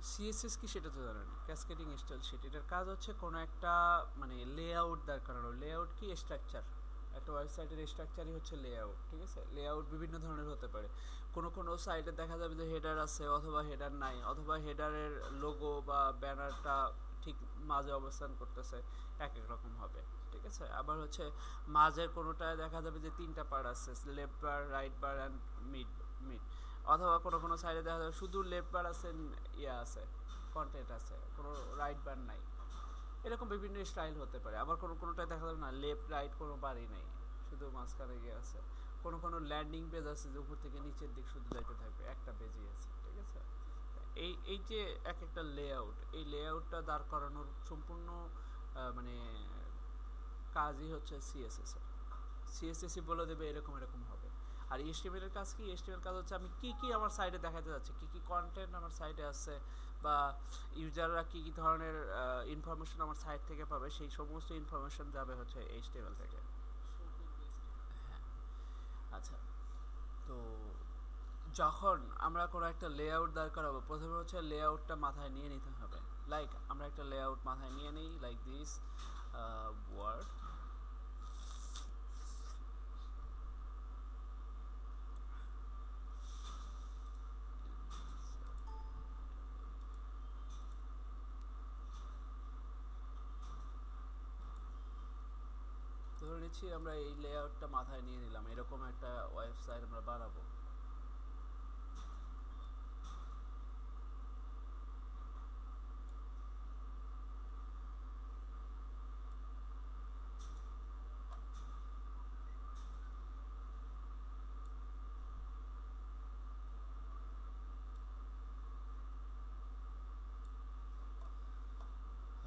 CSS কি সেটা তো জানেন, ক্যাসকেডিং স্টাইল শিট। এটার কাজ হচ্ছে কোনো একটা মানে লেআউট দাঁড় করানো। লেআউট কি? স্ট্রাকচার। একটা ওয়েবসাইটের স্ট্রাকচারই হচ্ছে লেআউট, ঠিক আছে? লেআউট বিভিন্ন ধরনের হতে পারে। কোনো কোনো সাইটে দেখা যাবে যে হেডার আছে অথবা হেডার নাই, অথবা হেডারের লোগো বা ব্যানারটা ঠিক মাঝে অবস্থান করতেছে, এক এক রকম হবে, ঠিক আছে? আবার হচ্ছে মাঝের কোনোটায় দেখা যাবে যে তিনটা পার্ট আছে, left bar, right bar and mid mid অথবা কোনো কোনো সাইডে দেখা যাবে শুধু লেফট বার আছে, ইয়া আছে, কন্টেন্ট আছে, কোনো রাইট বার নাই। এরকম বিভিন্ন স্টাইল হতে পারে। আবার কোনো কোনোটায় দেখা যাবে না, লেফট রাইট কোনো বারই নেই, শুধু মাঝখানে গিয়ে আছে। কোনো কোনো ল্যান্ডিং পেজ আছে যে উপর থেকে নিচের দিক শুধু যাইতে থাকবে, একটা পেজই আছে, ঠিক আছে? এই এই যে এক একটা লেআউট, এই লেআউটটা দাঁড় করানোর সম্পূর্ণ মানে কাজই হচ্ছে সিএসএস এর। সিএসএসই বলে দেবে এরকম এরকম হবে। আর এইচটিএমএল এর কাজ কি? এইচটিএমএল কাজ হচ্ছে আমি কি কি আমার সাইটে দেখাতে যাচ্ছি, কি কি কন্টেন্ট আমার সাইটে আছে, বা ইউজাররা কি কি ধরনের ইনফরমেশন আমার সাইট থেকে পাবে, সেই সমস্ত ইনফরমেশন যাবে হচ্ছে এইচটিএমএল থেকে। হ্যাঁ, আচ্ছা। তো যখন আমরা কোনো একটা লেআউট দাঁড় করাবো, প্রথমে হচ্ছে লেআউটটা মাথায় নিয়ে নিতে হবে। লাইক আমরা একটা লেআউট মাথায় নিয়ে নিই, লাইক দিস ওয়ার্ড। ধরে নিচ্ছি আমরা এই লেআউটটা মাথায় নিয়ে নিলাম, এরকম একটা ওয়েবসাইট আমরা বানাবো।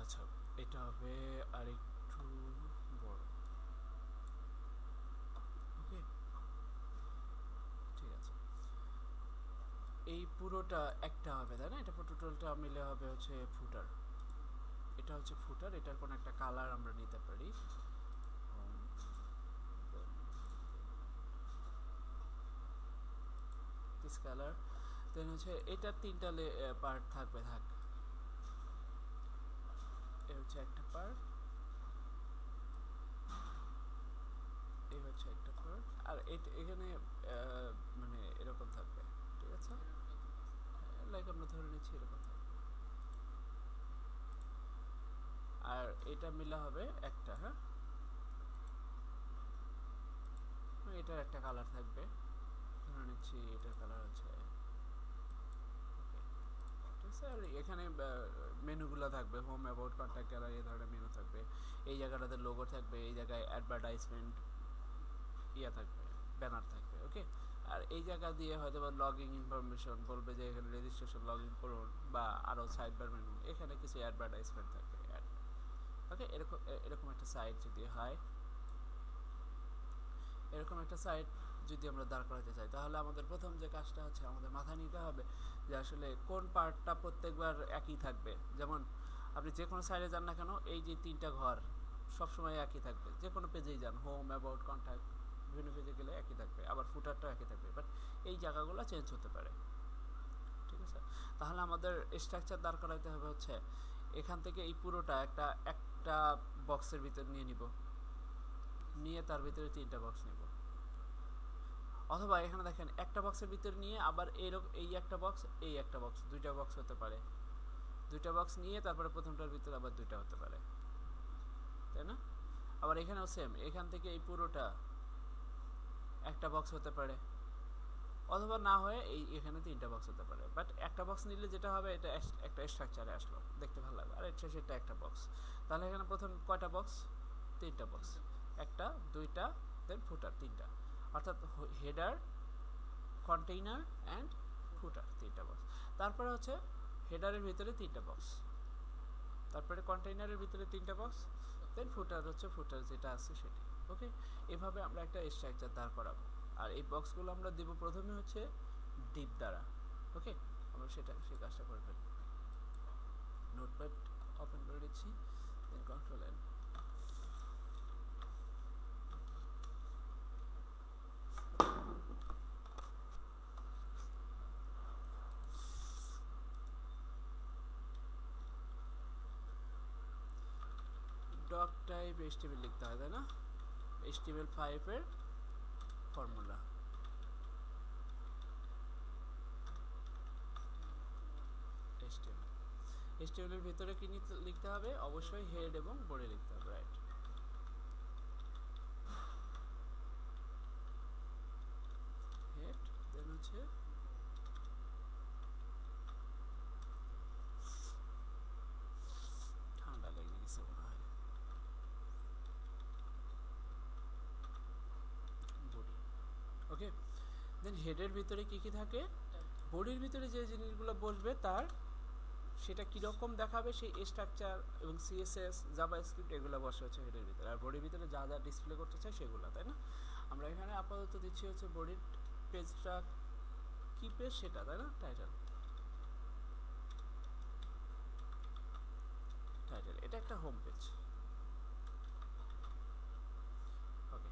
আচ্ছা, এটা হবে আরেকটু বড়। ওকে, ঠিক আছে। এই পুরোটা একটা হবে, তাই না? এটা টোটালটা মিলে হবে হচ্ছে ফুটার। এটা হচ্ছে ফুটার, এটার কোনো একটা কালার আমরা নিতে পারি। This colour. দেন হচ্ছে এটার তিনটা পার্ট থাকবে, থাক। এ হচ্ছে একটা পার্ট, এই হচ্ছে একটা পার্ট, আর এখানে মানে এরকম থাকবে, ঠিক আছে? লাইক আমরা ধরে নিচ্ছি এরকম থাকবে। আর এটা মিলা হবে একটা, হ্যাঁ, এটার একটা কালার থাকবে। ধরে নিচ্ছি এটার কালার হচ্ছে ঠিক আছে। আর এখানে মেনুগুলো থাকবে, হোম, অ্যাবাউট, কন্ট্যাক্ট, গ্যালারি, এই ধরনের মেনু থাকবে। এই জায়গাটাতে লোগো থাকবে, এই জায়গায় অ্যাডভার্টাইজমেন্ট ইয়া থাকবে, ব্যানার থাকবে। ওকে, আর এই জায়গা দিয়ে হয়তো বা লগ ইন ইনফরমেশন বলবে যে এখানে রেজিস্ট্রেশন, লগ ইন করুন, বা আরও সাইড বার মেনু, এখানে কিছু অ্যাডভার্টাইজমেন্ট থাকবে, অ্যাড। ওকে, এরকম এরকম একটা সাইট যদি হয়, এরকম একটা সাইট যদি আমরা দাঁড় করাতে চাই, তাহলে আমাদের প্রথম যে কাজটা হচ্ছে আমাদের মাথায় নিতে হবে যে আসলে কোন পার্টটা প্রত্যেকবার একই থাকবে। যেমন আপনি যে কোনো সাইডে যান না কেন, এই যে তিনটা ঘর সবসময় একই থাকবে, যে কোনো পেজেই যান, হোম, অ্যাবাউট, কন্ট্যাক্ট, বিভিন্ন পেজে গেলে একই থাকবে, আবার ফুটারটাও একই থাকবে, বাট এই জায়গাগুলো চেঞ্জ হতে পারে, ঠিক আছে? তাহলে আমাদের স্ট্রাকচার দাঁড় করাইতে হবে হচ্ছে এখান থেকে এই পুরোটা একটা একটা বক্সের ভিতর নিয়ে নিব, নিয়ে তার ভিতরে তিনটা বক্স নিব। অথবা এখানে দেখেন একটা বক্সের ভিতরে নিয়ে আবার এই একটা বক্স, এই একটা বক্স, দুইটা বক্স হতে পারে। দুইটা বক্স নিয়ে তারপরে প্রথমটার ভিতরে আবার দুইটা হতে পারে, তাই না? আবার এখানেও সেম, এখান থেকে এই পুরোটা একটা বক্স হতে পারে, অথবা না হয়ে এই এখানে তিনটা বক্স হতে পারে। বাট একটা বক্স নিলে যেটা হবে, এটা একটা স্ট্রাকচারে আসলো, দেখতে ভালো লাগবে। আর এটা সেটা একটা বক্স। তাহলে এখানে প্রথম কয়টা বক্স? তিনটা বক্স। একটা, দুইটা, দেন ফুটার, তিনটা। অর্থাৎ হেডার, কন্টেইনার অ্যান্ড ফুটার, তিনটা বক্স। তারপরে হচ্ছে হেডারের ভিতরে তিনটা বক্স, তারপরে কন্টেইনারের ভিতরে তিনটা বক্স, দেন ফুটার হচ্ছে ফুটার যেটা আছে সেটি। ওকে, এভাবে আমরা একটা স্ট্রাকচার দাঁড় করাবো। আর এই বক্সগুলো আমরা দেবো প্রথমে হচ্ছে ডিপ দ্বারা। ওকে, আমরা সেই কাজটা করে ফেলবো। নোটপ্যাড ওপেন করে দিচ্ছি, দেন কন্ট্রোল এন। HTML লিখতে হয় তাই না, HTML5 এর ফর্মুলা। HTML এর ভিতরে কি লিখতে হবে, অবশ্যই হেড এবং বডি লিখতে হবে, রাইট। হেড দেন হচ্ছে ঠান্ডা লেগে গেছে মনে হয়, বডি। ওকে, দেন হেডের ভিতরে কি কি থাকে, বডির ভিতরে যে জিনিসগুলো বসবে তার সেটা কীরকম দেখাবে সেই স্ট্রাকচার এবং CSS জাভাস্ক্রিপ্ট এগুলো বসে হচ্ছে হেডের ভিতরে, আর বডির ভিতরে যা যা ডিসপ্লে করতে চাই সেগুলো, তাই না। আমরা এখানে আপাতত দিচ্ছি হচ্ছে বডির পেজটা কি পেজ সেটা, তাই না, টাইটেল। এটা একটা হোম পেজ। ওকে,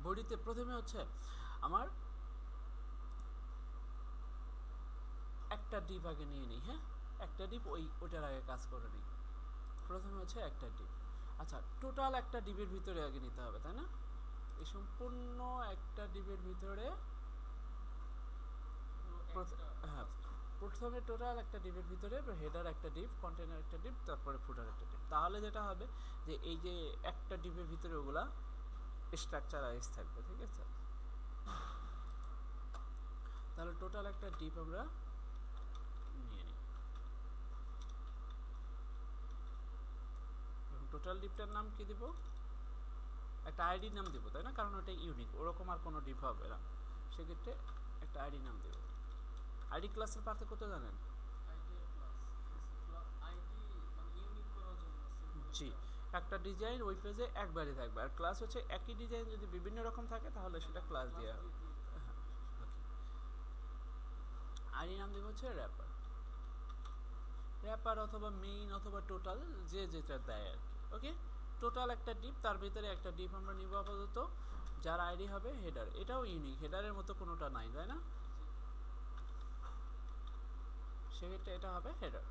বডিতে প্রথমে হচ্ছে আমার একটা ডিপ আগে নিয়ে নিই, হ্যাঁ একটা ডিপ ওইটার আগে কাজ করে নিই। প্রথমে হচ্ছে একটা ডিপ, আচ্ছা টোটাল একটা ডিপের ভিতরে আগে নিতে হবে, তাই না। এই সম্পূর্ণ একটা ডিপের ভিতরে হ্যাঁ, প্রথমে টোটাল একটা ডিপের ভিতরে হেডার একটা ডিপ, কন্টেনার একটা ডিপ, তারপরে ফুটার একটা ডিপ। তাহলে যেটা হবে যে এই যে একটা ডিপের ভিতরে ওগুলা স্ট্রাকচারাইজ থাকবে, ঠিক আছে। তাহলে টোটাল একটা ডিপ আমরা নিয়ে নিই, টোটাল ডিপটার নাম কি দিব, একটা আইডি নাম দিব, তাই না, কারণ ওটা ইউনিক, ওরকম আর কোনো ডিপ হবে না, সেক্ষেত্রে একটা আইডি নাম দেব। আইডি ক্লাসের পার্থক্য তো জানেন, জি, একটা ডিজাইন ওই পেজে একবারই থাকবে, আর ক্লাস হচ্ছে একই ডিজাইন যদি বিভিন্ন রকম থাকে তাহলে সেটা ক্লাস দেওয়া হবে। আইডি নাম দেব হচ্ছে র্যাপার, র্যাপার অথবা মেইন অথবা টোটাল, যে যেটা দেয় আর কি। ওকে, টোটাল একটা ডিপ, তার ভিতরে একটা ডিপ আমরা নিব আপাতত, যার আইডি হবে হেডার। এটাও ইউনিক, হেডারের মতো কোনোটা নাই, তাই না, সেক্ষেত্রে এটা হবে হেডার।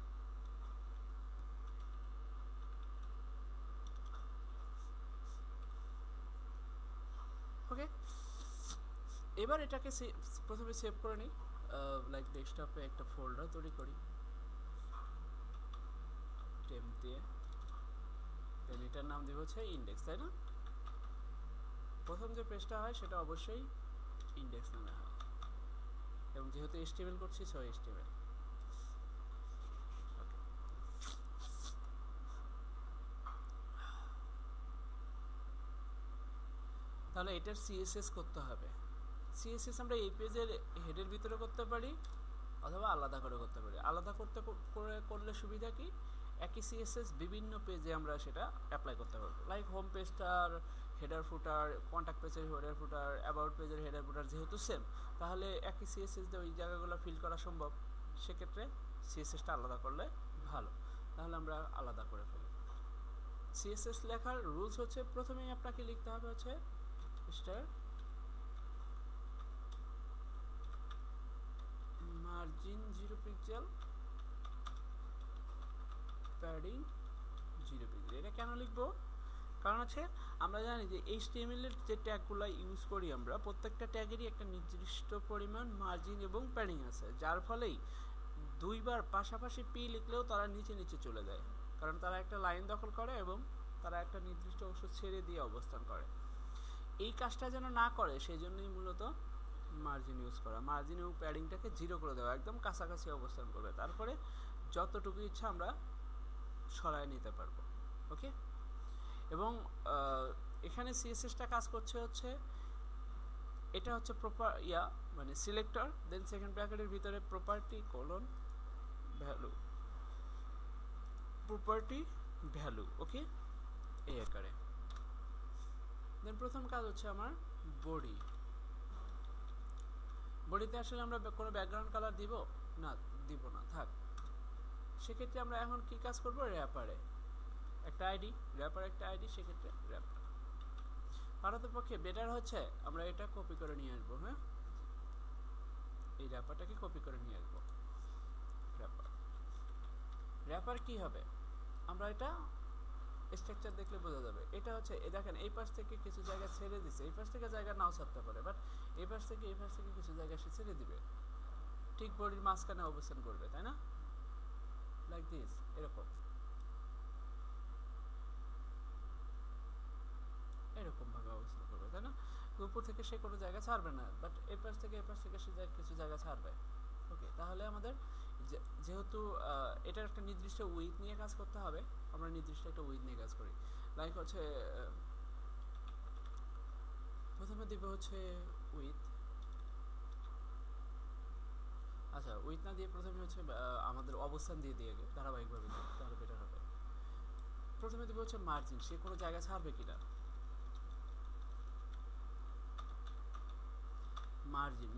ওকে, এবার এটাকে প্রথমে সেভ করে নিই, লাইক ডেস্কটপে একটা ফোল্ডার তৈরি করি টেম্প দিয়ে, দেন এটার নাম দিব হচ্ছে ইন্ডেক্স, তাই না। প্রথম যে পেজটা হয় সেটা অবশ্যই ইন্ডেক্স নামে হয়, এবং যেহেতু HTML করছি সো HTML। তাহলে এটার CSS করতে হবে। CSS আমরা এই পেজের হেডের ভিতরে করতে পারি অথবা আলাদা করে করতে পারি। আলাদা করলে সুবিধা কি, একই CSS বিভিন্ন পেজে আমরা সেটা অ্যাপ্লাই করতে পারবো, লাইক হোম পেজটার হেডার ফুটার, কন্ট্যাক্ট পেজের হেডার ফুটার, অ্যাবাউট পেজের হেডার ফুটার যেহেতু সেম, তাহলে একই CSS দিয়ে ওই জায়গাগুলো ফিল করা সম্ভব। সেক্ষেত্রে CSSটা আলাদা করলে ভালো, তাহলে আমরা আলাদা করে ফেলি। CSS লেখার রুলস হচ্ছে, প্রথমেই আপনাকে লিখতে হবে হচ্ছে star margin 0 pixel, padding 0 pixel. এটা কেন লিখবো, কারণ হচ্ছে আমরা জানি যে HTML এর যে ট্যাগগুলো ইউজ করি আমরা, প্রত্যেকটা ট্যাগেরই একটা নির্দিষ্ট পরিমাণ মার্জিন এবং প্যাডিং আছে, যার ফলেই দুইবার পাশাপাশি পি লিখলেও তারা নিচে নিচে চলে যায়, কারণ তারা একটা লাইন দখল করে এবং তারা একটা নির্দিষ্ট অংশ ছেড়ে দিয়ে অবস্থান করে। এই কাজটা যেন না করে সেই জন্যই মূলত মার্জিন ইউজ করা, মার্জিন এবং প্যাডিংটাকে 0 করে দেওয়া, একদম কাছাকাছি অবস্থান করবে, তারপরে যতটুকু ইচ্ছা আমরা সরায় নিতে পারবো। ওকে, এবং এখানে CSSটা কাজ করছে হচ্ছে, এটা হচ্ছে মানে সিলেক্টর, দেন সেকেন্ড ব্র্যাকেটের ভিতরে property colon value, property value. Okay, এই আকারে। দেন প্রথম কাজ হচ্ছে আমার বডি। বডিতে আসলে আমরা কোনো ব্যাকগ্রাউন্ড কালার দিব না, দিব না, থাক। সেক্ষেত্রে আমরা এখন কি কাজ করব, র্যাপারে একটা আইডি, র্যাপার একটা আইডি, সেক্ষেত্রে র্যাপার। পারতপক্ষে বেটার হচ্ছে আমরা এটা কপি করে নিয়ে আসবো, হ্যাঁ এই র্যাপারটাকে কপি করে নিয়ে আসবো, র্যাপার র্যাপার কি হবে, আমরা এটা স্ট্রাকচার দেখলে বোঝা যাবে। এটা হচ্ছে এই দেখেন এই পাশ থেকে কিছু জায়গা ছেড়ে দিছে, এই পাশ থেকে জায়গা নাও ছাড়তে পারে, বাট এই পাশ থেকে কিছু জায়গা সে ছেড়ে দিবে, ঠিক বডির মাঝখানে অবস্থান করবে, তাই না? লাইক দিস, এরকম এরকম ভাবে অবস্থান করবে, তাই না? উপর থেকে সে কোনো জায়গা ছাড়বে না, বাট এই পাশ থেকে সে কিছু জায়গা ছাড়বে। ওকে, তাহলে আমাদের যেহেতু এটার একটা নির্দিষ্ট উইথ নিয়ে কাজ করতে হবে, আমরা নির্দিষ্ট একটা উইথ নিয়ে কাজ করি। লাইক হচ্ছে প্রথমে দিবে হচ্ছে উইথ, আচ্ছা উইথ না দিয়ে প্রথমে হচ্ছে আমাদের অবস্থান দিয়ে দিয়ে ধারাবাহিকভাবে দিই, তাহলে বেটার হবে। প্রথমে দিবে হচ্ছে মার্জিন, সে কোনো জায়গা ছাড়বে কিনা।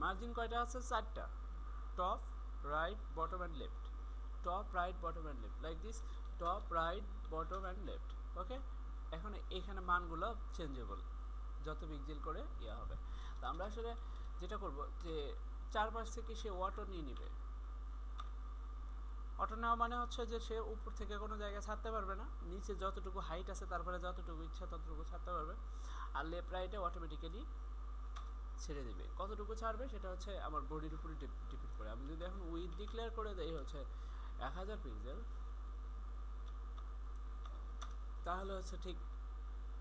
মার্জিন কয়টা আছে? 4টা, top, right, bottom and left. Top, right, bottom and left, like this, top, right, bottom and left. Okay, এখন এখানে মানগুলো চেঞ্জেবল, যত পিক্সেল করে ইয়া হবে। তো আমরা আসলে যেটা করব যে চারপাশ থেকে সে অটো নিয়ে নিবে। অটো নেওয়া মানে হচ্ছে যে সে উপর থেকে কোনো জায়গায় ছাড়তে পারবে না, নিচে যতটুকু হাইট আছে তারপরে যতটুকু ইচ্ছা ততটুকু ছাড়তে পারবে, আর লেফট রাইটে অটোমেটিক্যালি ছেড়ে দেবে। কতটুকু ছাড়বে সেটা হচ্ছে আমার বডির উপরে ডিপেন্ড করে। আমি যদি এখন উইথ ডিক্লেয়ার করে দেই হচ্ছে 1000 পিক্সেল, তাহলে হচ্ছে ঠিক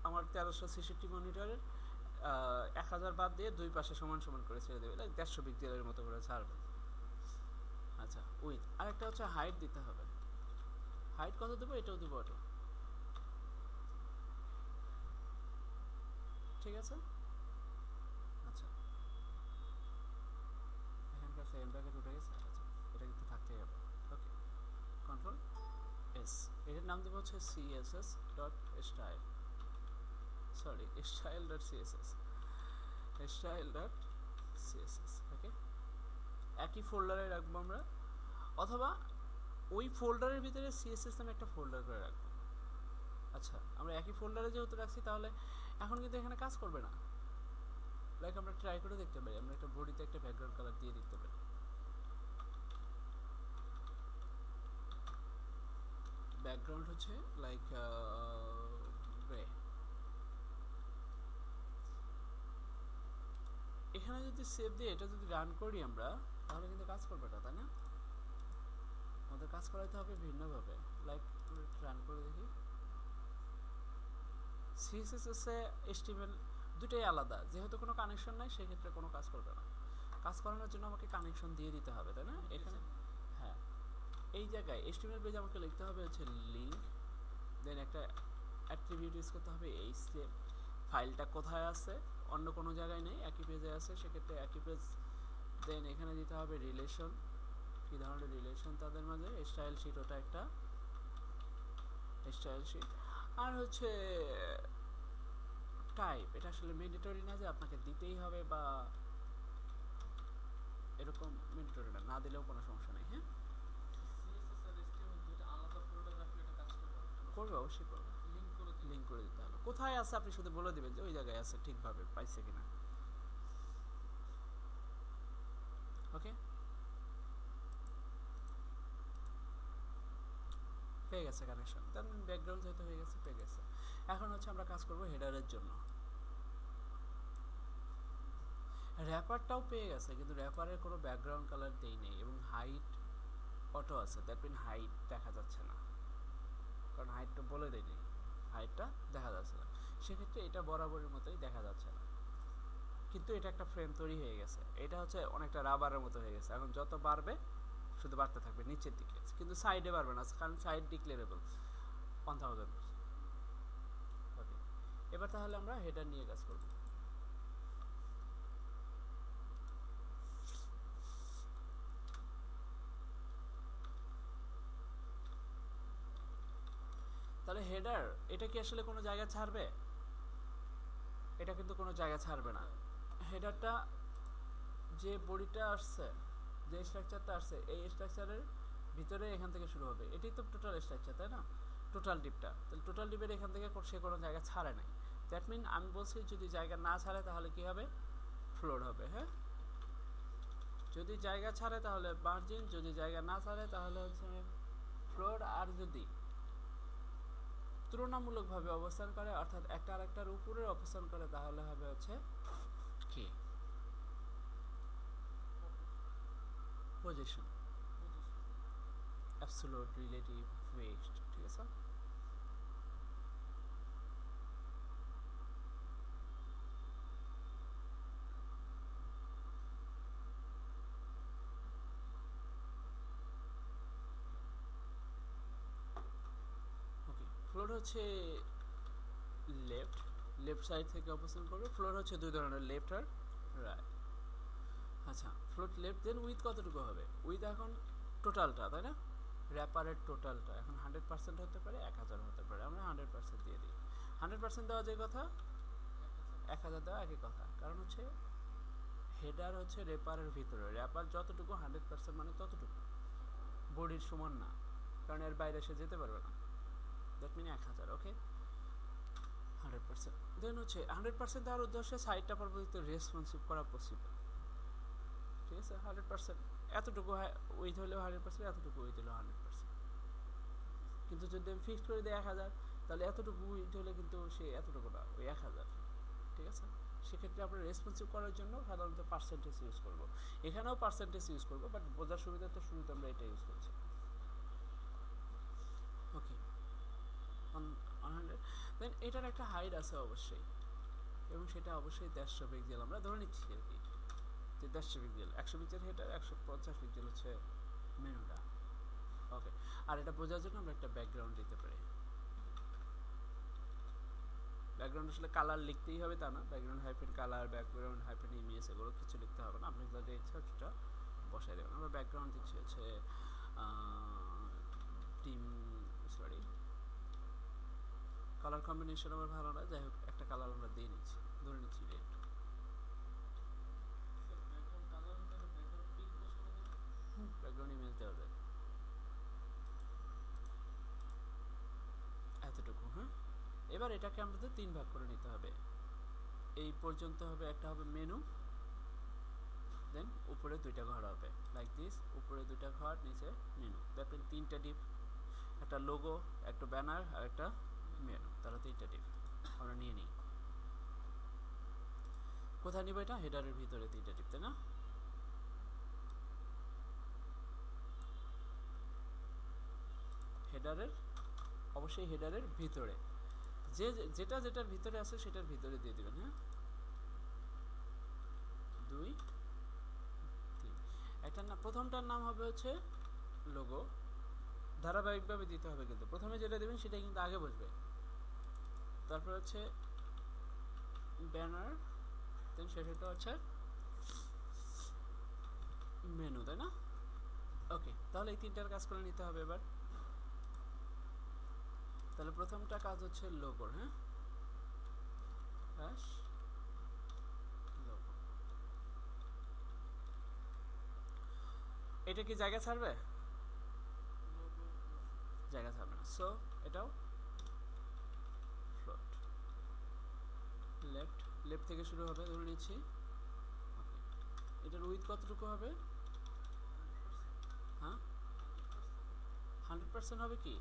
আমার 1366 মনিটরের 1000 বাদ দিয়ে দুই পাশে সমান সমান করে ছেড়ে দেবে, লাইক 150 পিক্সেলের মতো করে ছাড়বে। আচ্ছা উইথ, আরেকটা হচ্ছে হাইট দিতে হবে। হাইট কত দেবো? এটাও দেবো অটো, ঠিক আছে। আচ্ছা এখানকার সেকেন্ড ব্র্যাকেট উঠে গেছে, আচ্ছা এটা কিন্তু থাকতেই হবে। ওকে, কন্ট্রোল এস, এটার নাম দেবো হচ্ছে CSS dot style, sorry style dot CSS, style dot CSS. Okay, একই ফোল্ডারে রাখবো আমরা, অথবা ওই ফোল্ডারের ভিতরে সিএসএস নামে একটা ফোল্ডার করে রাখবো। আচ্ছা আমরা একই ফোল্ডারে যেহেতু রাখছি, তাহলে এখন কিন্তু এখানে কাজ করবে না। লাইক আমরা ট্রাই করে দেখতে পারি, আমরা একটা বডিতে একটা ব্যাকগ্রাউন্ড কালার দিয়ে দেখতে পারি। ব্যাকগ্রাউন্ড হচ্ছে লাইক গ্রে। এখানে যদি সেভ দিয়ে এটা যদি রান করি আমরা, তাহলে কিন্তু কাজ করবে না, তাই না? আমাদের কাজ করাইতে হবে ভিন্নভাবে। লাইক রান করে দেখি, সিএসএস এ এইচটিএমএল দুটোই আলাদা, যেহেতু কোনো কানেকশন নাই সেক্ষেত্রে কোনো কাজ করবে না। কাজ করানোর জন্য আমাকে কানেকশন দিয়ে দিতে হবে, তাই না? এখানে হ্যাঁ, এই জায়গায় এইচটিএমএল পেজে আমাকে লিখতে হবে হচ্ছে লিঙ্ক, দেন একটা অ্যাট্রিবিউট ইউজ করতে হবে এইচটিএম, ফাইলটা কোথায় আছে, অন্য কোনো জায়গায় নেই, একই পেজে আছে, সেক্ষেত্রে একই পেজ। দেন এখানে দিতে হবে রিলেশন, কী ধরনের রিলেশন তাদের মাঝে, স্টাইল শিট, ওটা একটা স্টাইল শিট। আর হচ্ছে টাইপ, এটা আসলে ম্যান্ডেটরি না যে আপনাকে দিতেই হবে, বা এরকম ম্যান্ডেটরি না, না দিলেও কোনো সমস্যা নেই। হ্যাঁ করবে, অবশ্যই করবে, লিঙ্ক করে দিতে হবে। কোথায় আছে আপনি শুধু বলে দিবেন যে ওই জায়গায় আছে, ঠিকভাবে পাইছে কিনা। ওকে, পেয়ে গেছে কানেকশন, দেন ব্যাকগ্রাউন্ড যেহেতু হয়ে গেছে পেয়ে গেছে। এখন হচ্ছে আমরা কাজ করব হেডারের জন্য। র্যাপারটাও পেয়ে গেছে, কিন্তু র্যাপারের কোনো ব্যাকগ্রাউন্ড কালার দেই নেই, এবং হাইট অটো আছে, দ্যাট মিন হাইট দেখা যাচ্ছে না, কারণ হাইটটা বলে দেয়নি, হাইটটা দেখা যাচ্ছে না। সেক্ষেত্রে এটা বরাবরের মতোই দেখা যাচ্ছে না, কিন্তু এটা একটা ফ্রেম তৈরি হয়ে গেছে। এটা হচ্ছে অনেকটা রাবারের মতো হয়ে গেছে, এখন যত বাড়বে শুধু বাড়তে থাকবে নিচের দিকে, কিন্তু সাইডে বাড়বে না, কারণ সাইড ডিক্লেরেবল 1000। ওকে, এবার তাহলে আমরা হেডার নিয়ে কাজ করব। তাহলে হেডার এটা কি আসলে কোনো জায়গা ছাড়বে? এটা কিন্তু কোনো জায়গা ছাড়বে না। হেডারটা যে বডিটা আসছে, যে স্ট্রাকচারটা আসছে, এই স্ট্রাকচারের ভিতরে এখান থেকে শুরু হবে, এটাই তো টোটাল স্ট্রাকচার, তাই না? টোটাল ডিপটা, তাহলে টোটাল ডিপের এখান থেকে সে কোনো জায়গা ছাড়ে নাই, দ্যাট মিন আমি বলছি যদি জায়গা না ছাড়ে তাহলে কি হবে? ফ্লোর হবে। হ্যাঁ, যদি জায়গা ছাড়ে তাহলে মার্জিন, যদি জায়গা না ছাড়ে তাহলে হচ্ছে ফ্লোর আর যদি তুলনামূলকভাবে অবস্থান করে, অর্থাৎ একটা আরেকটার উপরে অবস্থান করে, তাহলে হবে হচ্ছে কি পজিশন, অ্যাবসোলিউট, রিলেটিভ, ফিক্সড। ঠিক আছে, ওকে। ফ্লোর হচ্ছে লেফট, লেফট সাইড থেকে অবস্থান করবে। ফ্লোর হচ্ছে দুই ধরনের, লেফট আর রাইট। আচ্ছা, ফ্লোট লেফট, দেন উইথ কতটুকু হবে? উইথ এখন টোটালটা, তাই না? র্যাপারের টোটালটা এখন 100% হতে পারে, 1000 হতে পারে। আমরা 100% দিয়ে দিই। 100% দেওয়া যায় কথা, 1000 দেওয়া একই কথা। কারণ হচ্ছে হেডার হচ্ছে রেপারের ভিতরে, র্যাপার যতটুকু 100% মানে ততটুকু, বডির সমান না, কারণ এর বাইরে সে যেতে পারবে না। That mean 1000। ওকে, 100%। দেন হচ্ছে 100% দেওয়ার উদ্দেশ্যে সাইডটা পরবর্তীতে রেসপন্সিভ করা পসিবল। ঠিক আছে, 100% এতটুকু উইথ হলেও 100%, এতটুকু উইথ হলেও 100%। কিন্তু যদি আমি ফিক্সড করে দিই 1000, তাহলে এতটুকু উইথ হলে কিন্তু সে এতটুকু না, ওই 1000। ঠিক আছে, সেক্ষেত্রে আমরা রেসপন্সিভ করার জন্য সাধারণত পার্সেন্টেজ ইউজ করব। এখানেও পার্সেন্টেজ ইউজ করব, বাট বোঝার সুবিধাতে শুরুতে আমরা এটা ইউজ করছি। ওকে, 100। দেন এটার একটা হাইট আছে অবশ্যই, এবং সেটা অবশ্যই 150 পিক্সেল আমরা ধরে নিচ্ছি আর কি, যে 150 পিক্সেল। 100 পিক্সেল হেডার, 150 পিক্সেল হচ্ছে মেনুটা। ওকে, আর এটা বোঝার জন্য আমরা একটা ব্যাকগ্রাউন্ড দিতে পারি। ব্যাকগ্রাউন্ড আসলে কালার লিখতেই হবে তা না, background hyphen colour, background hyphen image, এগুলো কিছু লিখতে হবে না, আপনি যাতে ইচ্ছা সেটা বসাই দেবেন। আমরা ব্যাকগ্রাউন্ড দিচ্ছি হচ্ছে টিম, সরি, কালার কম্বিনেশন আমার ভালো না, যাই হোক একটা কালার আমরা দিয়ে নিচ্ছি, ধরে নিচ্ছি রেড। ব্যাকগ্রাউন্ড ইমেজ দেওয়া যায় এতটুকু। হ্যাঁ, এবার এটাকে আমাদের 3 ভাগ করে নিতে হবে। এই পর্যন্ত হবে, একটা হবে মেনু, দেন উপরে 2টা ঘর হবে লাইক দিস, উপরে 2টা ঘর, নিচে মেনু। দেখেন 3টা ডিপ, একটা লোগো, একটা ব্যানার আর একটা মেনু, তাহলে 3টা ডিপ আমরা নিয়ে নিই। কোথায় নিব এটা? হেডারের ভিতরে 3টা ডিপ, তাই না? হেডারের, অবশ্যই হেডারের ভিতরে, যেটা যেটার ভিতরে আছে সেটার ভিতরে দিয়ে দিবেন। হ্যাঁ, 2 3। একটা না, প্রথমটার নাম হবে হচ্ছে লোগো, ধারাবাহিকভাবে দিতে হবে, কিন্তু প্রথমে যেটা দেবেন সেটা কিন্তু আগে বসবে। তারপর হচ্ছে ব্যানার, দেন সেটা হচ্ছে মেনু, তাই না? ওকে, তাহলে এই 3টার কাজ করে নিতে হবে এবার। তাহলে প্রথমটা কাজ হচ্ছে লোগোর। হ্যাঁ, হ্যাশ লোগো। এটা কি জায়গা ছাড়বে? জায়গা ছাড়বে না, সো এটাও ফ্লোট। লেফট, লেফট থেকে শুরু হবে ধরে নিচ্ছি। ওকে, এটার উইথ কতটুকু হবে? হ্যাঁ, 100% হবে কি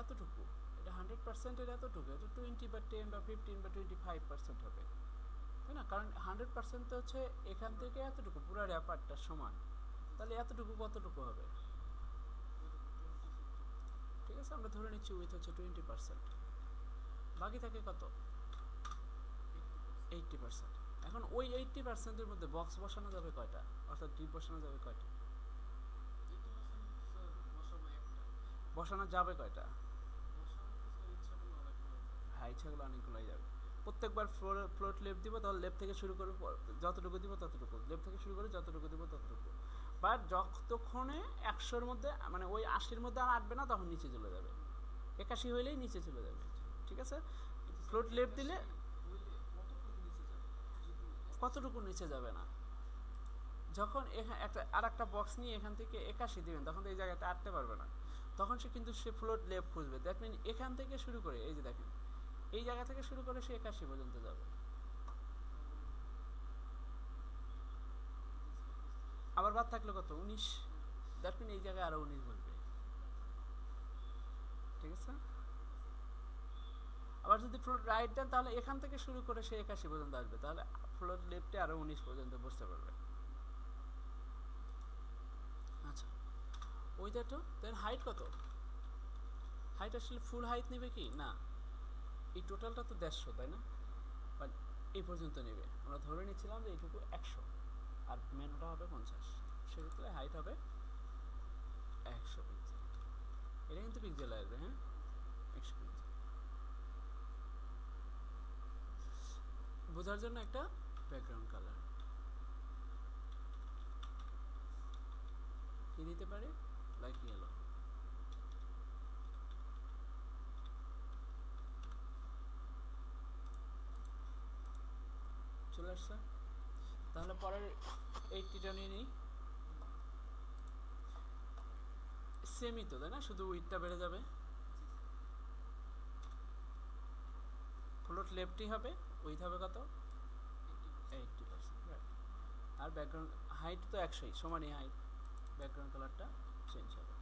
এতটুকু? এটা 100%-এর এতটুকু, এটা 20 বা 10 বা 15 বা 25% হবে, তাই না? কারণ 100% তো হচ্ছে এখান থেকে এতটুকু, পুরো র্যাপারটা সমান, তাহলে এতটুকু কতটুকু হবে? ঠিক আছে, আমরা ধরে নিচ্ছি উইথ হচ্ছে 20%, বাকি থাকে কত? 80%। এখন ওই 80%-এর মধ্যে বক্স বসানো যাবে কয়টা, অর্থাৎ ডিপ বসানো যাবে কয়টা? বসানো যাবে কয়টা? হ্যাঁ, ইচ্ছাগুলো অনেকগুলোই যাবে। প্রত্যেকবার ফ্লোট লেফট দিব, তাহলে লেফট থেকে শুরু করে যতটুকু দিব ততটুকু, লেফট থেকে শুরু করে যতটুকু দিব ততটুকু। বাট যতক্ষণে 100-র মধ্যে, মানে ওই 80-র মধ্যে আর আটবে না, তখন নিচে চলে যাবে। 81 হইলেই নিচে চলে যাবে। ঠিক আছে, ফ্লোট লেফট দিলে কতটুকু নিচে যাবে না? যখন এখানে একটা আর একটা বক্স নিয়ে এখান থেকে 81 দিবেন, তখন তো এই জায়গাতে আটতে পারবে না, তখন সে কিন্তু সে ফ্লোট লেফট খুঁজবে। দ্যাট মিন এখান থেকে শুরু করে, এই যে দেখেন, এই জায়গা থেকে শুরু করে সে 81 পর্যন্ত যাবে। আবার বাদ থাকলো কত? 19। দ্যাট মিন এই জায়গায় আরো 19 বসবে। ঠিক আছে। আবার যদি ফ্লোট রাইট দেন তাহলে এখান থেকে শুরু করে সে 81 পর্যন্ত আসবে, তাহলে ফ্লোট লেফটে আরো 19 পর্যন্ত বসতে পারবে। আচ্ছা, ওইটা দেন হাইট কত? হাইট আসলে ফুল হাইট নেবে কি না, এই টোটালটা তো 150, তাই না? বাট এই পর্যন্ত নেবে, আমরা ধরে নিচ্ছিলাম যে এইটুকু 100 আর মেনুটা হবে 50, সেক্ষেত্রে হাইট হবে 100 পিক্সেল। এটা কিন্তু পিক্সেল আসবে, হ্যাঁ 100 পিক্সেল। বোঝার জন্য একটা ব্যাকগ্রাউন্ড কালার কি দিতে পারে, লাইট ইয়েলো। চলে আসছে। তাহলে পরের 80টা নিয়ে নিই। সেমই তো, তাই না? শুধু উইডটা বেড়ে যাবে। ফ্লোট লেফটই হবে, উইথ হবে কত? 80%, আর ব্যাকগ্রাউন্ড হাইট তো 100ই, সমানই হাইট। ব্যাকগ্রাউন্ড কালারটা চেঞ্জ হবে।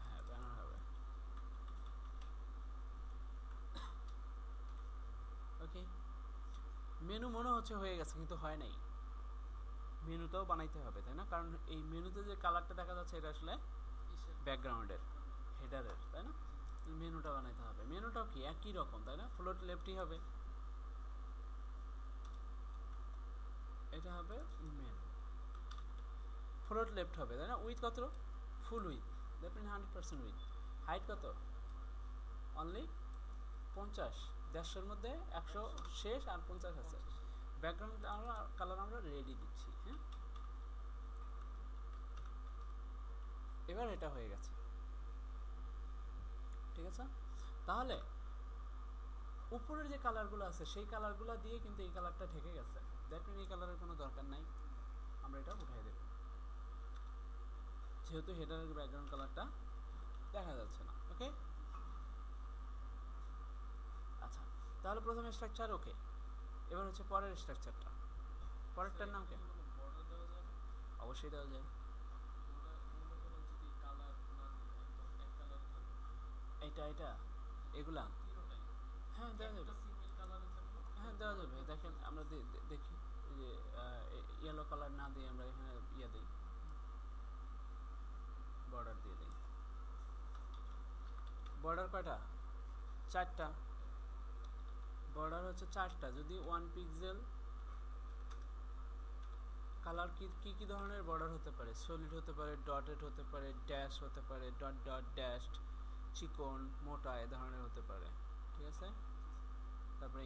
হ্যাঁ, ব্যানার হবে। ওকে, মেনু মনে হচ্ছে হয়ে গেছে, কিন্তু হয় নাই। মেনুটাও বানাইতে হবে, তাই না? কারণ এই মেনুতে যে কালারটা দেখা যাচ্ছে এটা আসলে ব্যাকগ্রাউন্ডের, হেডারের, তাই না? মেনুটা বানাইতে হবে। মেনুটাও কি একই রকম, তাই না? ফ্লোট লেফটই হবে, এটা হবে মেনু। ফ্লোট লেফট হবে, তাই না? উইথ কত? Full width, that mean 100% width. Height কত? অনলি 50, 150-এর মধ্যে 100 শেষ আর 50 আছে। ব্যাকগ্রাউন্ড কালার আমরা রেডি দিচ্ছি, হ্যাঁ। এবার এটা হয়ে গেছে, ঠিক আছে। তাহলে উপরের যে কালারগুলো আছে সেই কালারগুলো দিয়ে কিন্তু এই কালারটা ঢেকে গেছে, দ্যাট মিন এই কালারের কোনো দরকার নাই, আমরা এটা উঠাই দেব, যেহেতু হেডারের ব্যাকগ্রাউন্ড কালারটা দেখা যাচ্ছে না। ওকে, আচ্ছা, তাহলে প্রথমে স্ট্রাকচার ওকে। এবার হচ্ছে পরের স্ট্রাকচারটা। পরেরটার নাম কি? অবশ্যই দেওয়া যায়। এটা এগুলা, হ্যাঁ দেওয়া যাবে, হ্যাঁ দেওয়া যাবে। দেখেন আমরা দেখি যে ইয়েলো কালার না দিয়ে আমরা এখানে ইয়ে দিই, বর্ডার দিয়ে দিই। বর্ডার কয়টা? 4টা। বর্ডার হচ্ছে 4টা। যদি 1 পিক্সেল কালার কি কি ধরনের বর্ডার হতে পারে? সলিড হতে পারে, ডটেড হতে পারে, ড্যাশ হতে পারে, ডট ডট ড্যাশ, চিকন, মোটা, এ ধরনের হতে পারে, ঠিক আছে। তারপরে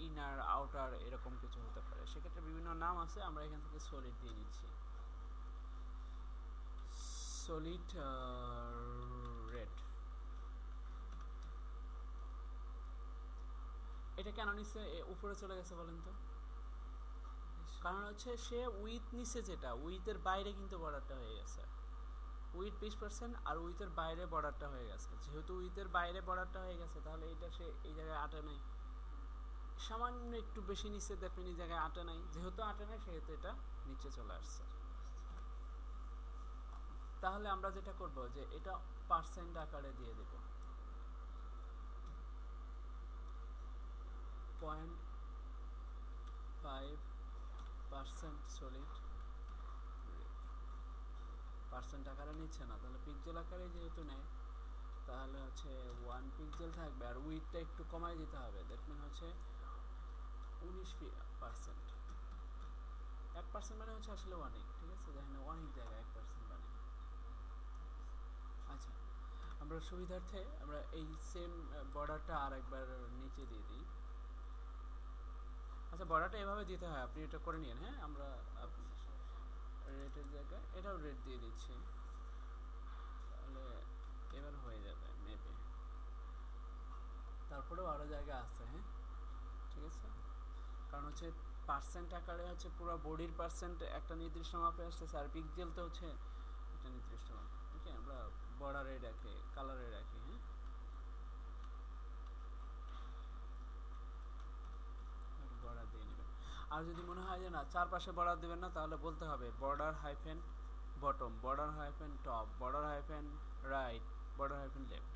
ইনার, আউটার, এরকম কিছু হতে পারে। সেক্ষেত্রে বিভিন্ন নাম আছে, আমরা এখান থেকে সলিড দিয়ে নিচ্ছি। Solid red. এটা কেন নিচে উপরে চলে গেছে বলেন তো? কারণ হচ্ছে সে উইথ নিচে, যেটা উইথের বাইরে কিন্তু বর্ডারটা হয়ে গেছে। উইথ 20% আর উইথের বাইরে বর্ডারটা হয়ে গেছে। যেহেতু উইথের বাইরে বর্ডারটা হয়ে গেছে, তাহলে এটা সে এই জায়গায় আটে নাই, সামান্য একটু বেশি নিচে দেখবেন এই জায়গায় আটে নাই। যেহেতু আটে নাই সেহেতু এটা নিচে চলে আসছে। তাহলে আমরা যেটা করব যে এটা পার্সেন্ট আকারে দিয়ে দেব, 0.5% সলিড। পার্সেন্ট আকারে নিচ্ছে না, তাহলে পিক্সেল আকারে যেহেতু নেয়, তাহলে হচ্ছে 1 পিক্সেল থাকবে। আর উইথটা একটু কমাই দিতে হবে, দ্যাট মিন হচ্ছে 19%। 1% মানে হচ্ছে আসলে 1, ঠিক আছে। দেখেন 1 জায়গায় 1% মানে। আচ্ছা, আমরা সুবিধার্থে আমরা এই সেম বর্ডারটা আর একবার নিচে দিয়ে দিই। আচ্ছা, বর্ডারটা এভাবে দিতে হয়, আপনি এটা করে নিন, হ্যাঁ। আমরা রেডের জায়গায় এটাও রেড দিয়ে দিচ্ছি, তাহলে এবার হয়ে যাবে মেবি। তারপরেও আরও জায়গা আছে, হ্যাঁ, ঠিক আছে। কারণ হচ্ছে পার্সেন্ট আকারে হচ্ছে পুরো বডির পার্সেন্ট একটা নির্দিষ্ট মাপে আসতেছে, আর পিক্সেল তো হচ্ছে একটা নির্দিষ্ট মাপ। ওকে, আমরা বর্ডারে রাখি, কালারে রাখি, হ্যাঁ। বর্ডার দিয়ে নেবেন। আর যদি মনে হয় যে না চারপাশে বর্ডার দেবেন না, তাহলে বলতে হবে border hyphen bottom, border hyphen top, border hyphen right, border hyphen left.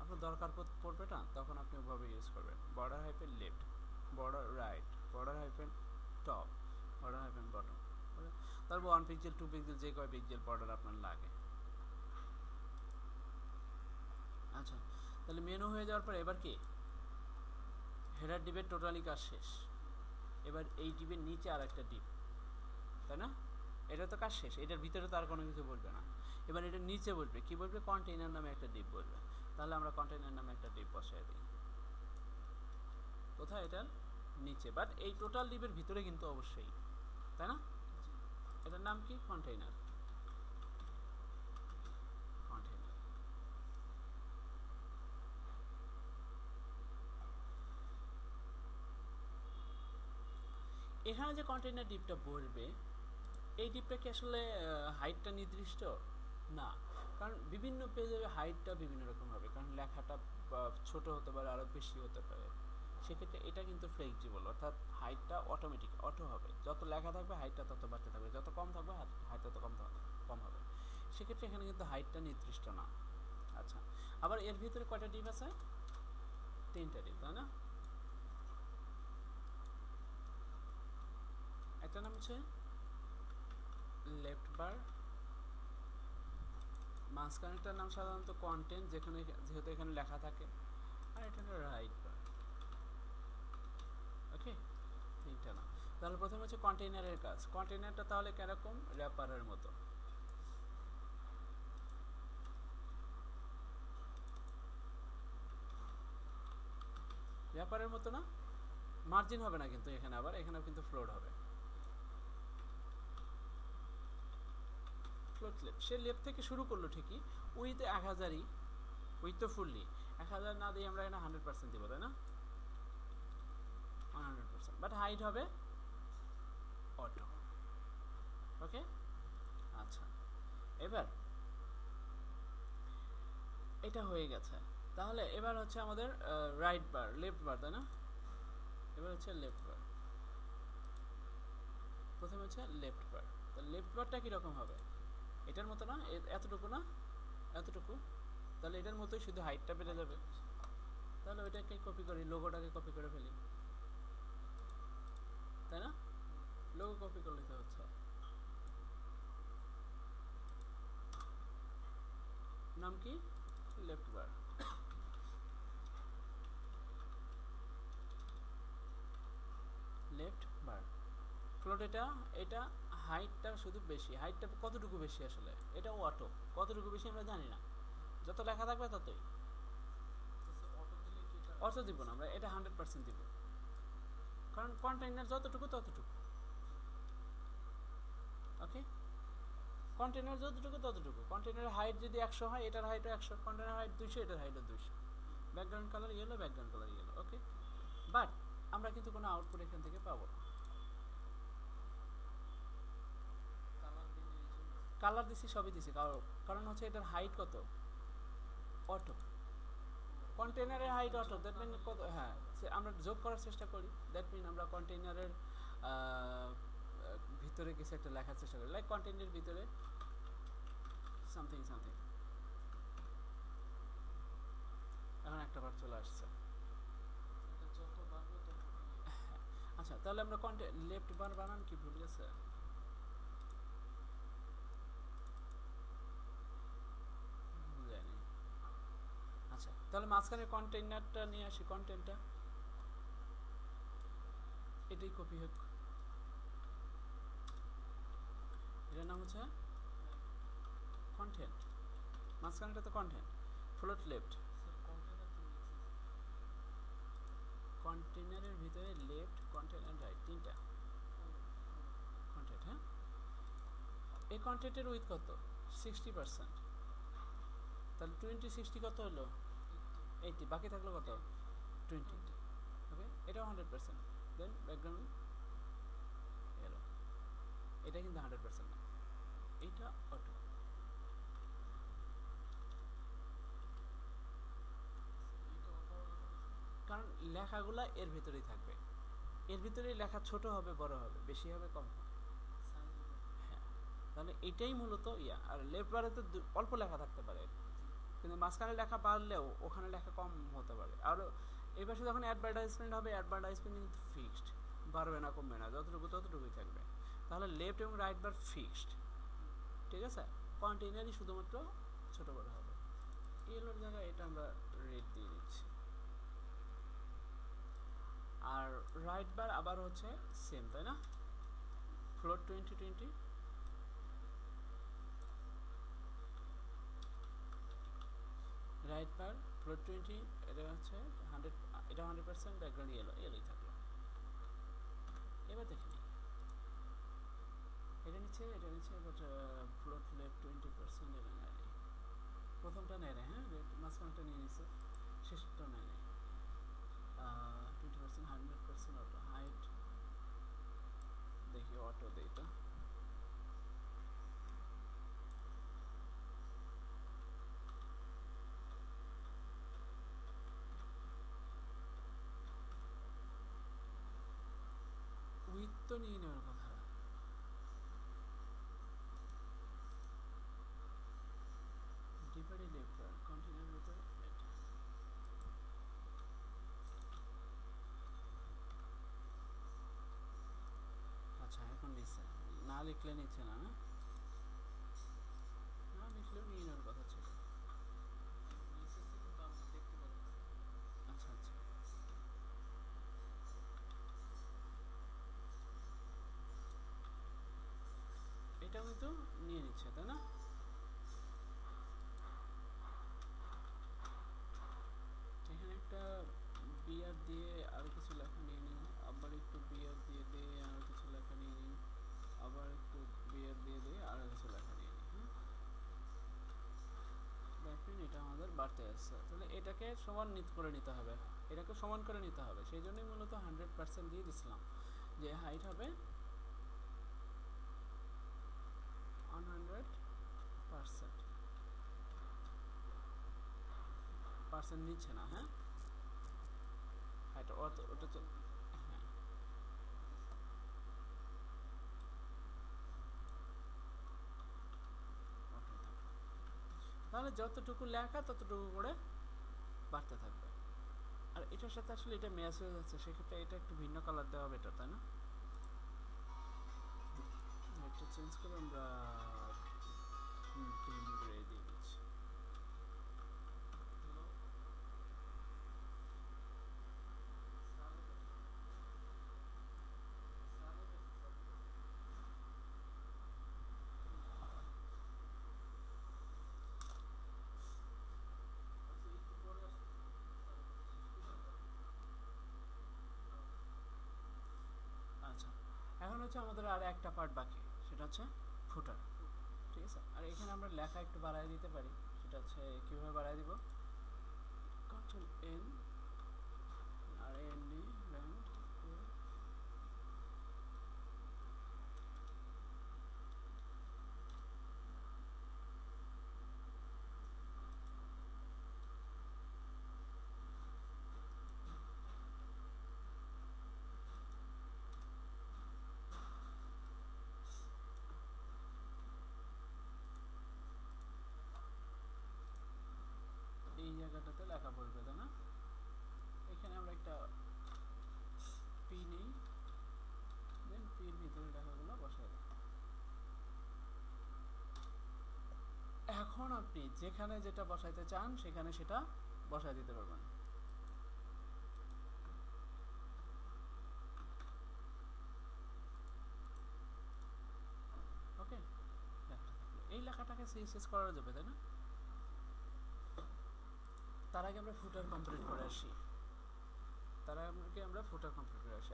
আপনার দরকার পড়বে না, তখন আপনি ওভাবে ইউজ করবেন border hyphen left, border right, border hyphen top, border hyphen bottom. তারপর 1 পিক্সেল 2 পিক্সেল যে কয় পিক্সেল বর্ডার আপনার লাগে। আচ্ছা, তাহলে মেনু হয়ে যাওয়ার পর এবার কি হেডার ডিপের টোটালি কাজ শেষ। এবার এই ডিপের নিচে আর একটা ডিপ, তাই না? এটা তো কাজ শেষ, এটার ভিতরে তো আর কোনো কিছু বলবে না। এবার এটা নিচে বলবে কি, বলবে কন্টেইনার নামে একটা ডিপ বলবে। তাহলে আমরা কন্টেইনার নামে একটা ডিপ বসাই দিই কোথায়, এটার নিচে, বাট এই টোটাল ডিপের ভিতরে কিন্তু অবশ্যই, তাই না? এটার নাম কি, কন্টেইনার। কন্টেইনার এখানে যে কন্টেইনার ডিপটা বলবে, এই ডিপটা কি আসলে হাইটটা নির্দিষ্ট না, কারণ বিভিন্ন পেজের হাইটটা বিভিন্ন রকম হবে, কারণ লেখাটা ছোট হতে পারে আরও বেশি হতে পারে। সেক্ষেত্রে এটা কিন্তু ফ্লেক্সিবল, অর্থাৎ হাইটটা অটোমেটিক অটো হবে, যত লেখা থাকবে হাইটটা তত বাড়তে থাকবে, যত কম থাকবে হাইট তত কম হবে। সেক্ষেত্রে এখানে কিন্তু হাইটটা নির্দিষ্ট না। আচ্ছা, আবার এর ভিতরে কয়টা ডিপ আছে, 3টা ডিপ, তাই না? একটা নাম হচ্ছে লেফট বার, মাঝখানেরটার নাম সাধারণত কন্টেন্ট, যেখানে যেহেতু এখানে লেখা থাকে, আর এটা হলো রাইট বার। ওকে, 3টা না। তাহলে প্রথমে হচ্ছে কন্টেইনারের কাজ। কন্টেইনারটা তাহলে কিরকম, র্যাপারের মতো। র্যাপারের মতো না, মার্জিন হবে না কিন্তু এখানে, আবার এখানেও কিন্তু ফ্লোট হবে। ফ্লোট লেফট, সে লেফট থেকে শুরু করলো ঠিকই, উইথ 1000ই, উইথ তো ফুললি 1000 না দিয়ে আমরা এখানে 100% দিব, তাই না? 100%, বাট হাইট হবে অটো। ওকে, আচ্ছা, এবার এটা হয়ে গেছে। তাহলে এবার হচ্ছে আমাদের রাইট বার, লেফট বার, তাই না? এবার হচ্ছে লেফট বার, প্রথমে হচ্ছে লেফট বার। তাহলে লেফট বারটা কীরকম হবে, এটার মতো না, এতটুকু না, এতটুকু। তাহলে এটার মতোই, শুধু হাইটটা বেড়ে যাবে। তাহলে ওইটাকে কপি করি, লোগোটাকে কপি করে ফেলি, তাই না? লোগো কপি করলে তো হচ্ছে, নাম কি, লেফট বার। লেফট বার ফ্লোট, এটা হাইটটা শুধু বেশি, হাইটটা কতটুকু বেশি আসলে, এটা অটো, কতটুকু বেশি আমরা জানি না, যত লেখা থাকবে ততই। অটো দিব না আমরা, এটা 100% দিব, কারণ কন্টেইনার যতটুকু ততটুকু। ওকে, কন্টেইনার যতটুকু ততটুকু। কন্টেইনারের হাইট যদি 100 হয়, এটার হাইটও 100, কন্টেইনার হাইট 200, এটার হাইটও 200, background colour yellow, background colour yellow. Okay, but আমরা কিন্তু কোনো আউটপুট এখান থেকে পাবো না। কালার দিছি, সবই দিছি, কারণ হচ্ছে এটার হাইট কত, অটো। কন্টেইনারের হাইট অটো, দ্যাট মিন কত, হ্যাঁ, আমরা যোগ করার চেষ্টা করি, দ্যাট মিন আমরা কন্টেইনারের ভিতরে কিছু একটা লেখার চেষ্টা করি, লাইক কন্টেইনারের ভিতরে সামথিং সামথিং। এখন একটা বার চলে আসছে। আচ্ছা, তাহলে আমরা লেফট বার বানান কি ভুল গেছে, জানি। আচ্ছা, তাহলে মাঝখানে কন্টেইনারটা নিয়ে আসি, কন্টেন্টটা এটাই কপি হোক, এটার নাম হচ্ছে কন্টেন্ট, মাঝখানেটা তো কন্টেন্ট, ফ্লোট লেফট। কন্টেইনারের ভিতরে লেফট, কন্টেইনার রাইট, 3টা কন্টেন্ট। হ্যাঁ, এই কন্টেন্টের উইথ কত, 60%, তাহলে 20 60 কত হলো, 80, বাকি থাকলো কত, 20। ওকে, এটাও 100%, দেন ব্যাকগ্রাউন্ড এলো, এটা কিন্তু 100% না, এইটা অটো। লেখাগুলা এর ভিতরেই থাকবে, এর ভিতরেই লেখা ছোট হবে বড় হবে, বেশি হবে কম হবে। হ্যাঁ, তাহলে এটাই মূলত ইয়া। আর লেফট বারে তো অল্প লেখা থাকতে পারে, কিন্তু মাঝখানে লেখা বাড়লেও ওখানে লেখা কম হতে পারে। আর এই পাশে যখন অ্যাডভার্টাইজমেন্ট হবে, অ্যাডভার্টাইজমেন্ট কিন্তু ফিক্সড, বাড়বে না কমবে না, যতটুকু ততটুকুই থাকবে। তাহলে লেফট এবং রাইট বার ফিক্সড, ঠিক আছে। কন্টেইনারই শুধুমাত্র ছোট বড় হবে। এলোর জায়গায় এটা আমরা রেড দিয়ে দিচ্ছি। আর রাইট বার আবার হচ্ছে সেম, তাই না? ফ্লোট 2020, রাইট বার ফ্লোট 20, এটা হচ্ছে 100, এটা 100%, ব্যাকগ্রাউন্ড ইয়েলো, ইয়েলোই থাকলো। এবার দেখে নিই, এটা নিচ্ছে বাট ফ্লোট লেফট 20%, এটা নেয় নেই, প্রথমটা নেয় নেয়, হ্যাঁ মাঝখানটা নিয়ে নিচ্ছে, শেষটা নেয় নেই। 20%, 100% অটো হাইট, দেখি অটো দেই তো। উইথ তো নিয়ে নেওয়ার কথা। ডিপারে লেফট বার কন্টিনিউর ভিতরে এটা। আচ্ছা এখন নিচ্ছে, না লিখলে নিচ্ছে না, না লিখলেও নিয়ে নেওয়ার কথা ছিল। আচ্ছা আচ্ছা, এটাও কিন্তু নিয়ে নিচ্ছে, তাই না? এখানে একটা বিয়ার দিয়ে আরো কিছু লেখা নিয়ে নিই, আবার একটু বিয়ার দিয়ে দিয়ে আরো কিছু লেখা নিয়ে নিই, আবার একটু বিয়ার দিয়ে দিয়ে আরো কিছু লেখা নিয়ে নিই। হ্যাঁ, দেখেন এটা আমাদের বাড়তে আসছে, তাহলে এটাকে সমান করে নিতে হবে, এটাকে সমান করে নিতে হবে। সেই জন্যই মূলত 100% দিয়ে দিছিলাম, যে হাইট হবে 100%, পার্সেন্ট নিচ্ছে না। হ্যাঁ, হাইট ওটা তো, হ্যাঁ ওটাই থাকবে। তাহলে যতটুকু লেখা ততটুকু করে বাড়তে থাকবে। আর এটার সাথে আসলে এটা ম্যাচ হয়ে যাচ্ছে, সেক্ষেত্রে এটা একটু ভিন্ন কালার দেওয়া বেটার, তাই না? এটা চেঞ্জ করে আমরা ডিম গ্রে দিয়ে দিচ্ছি। আচ্ছা, এখন হচ্ছে আমাদের আর একটা পার্ট বাকি, সেটা হচ্ছে ফুটার, ঠিক আছে। আর এখানে আমরা লেখা একটু বাড়ায় দিতে পারি, সেটা হচ্ছে কীভাবে বাড়ায় দিব, কন্ট্রোল এন আর এন ডি র্যান্ড, এই জায়গাটাতে লেখা বলবে, তাই না? এখানে আমরা একটা পি নেই, দেন পির ভিতরে লেখাগুলো বসাই দিই। এখন আপনি যেখানে যেটা বসাইতে চান সেখানে সেটা বসাই দিতে পারবেন। ওকে, এই লেখাটাকে সিএসএস করা যাবে, তাই না? তার আগে আমরা ফুটার কমপ্লিট করে আসি,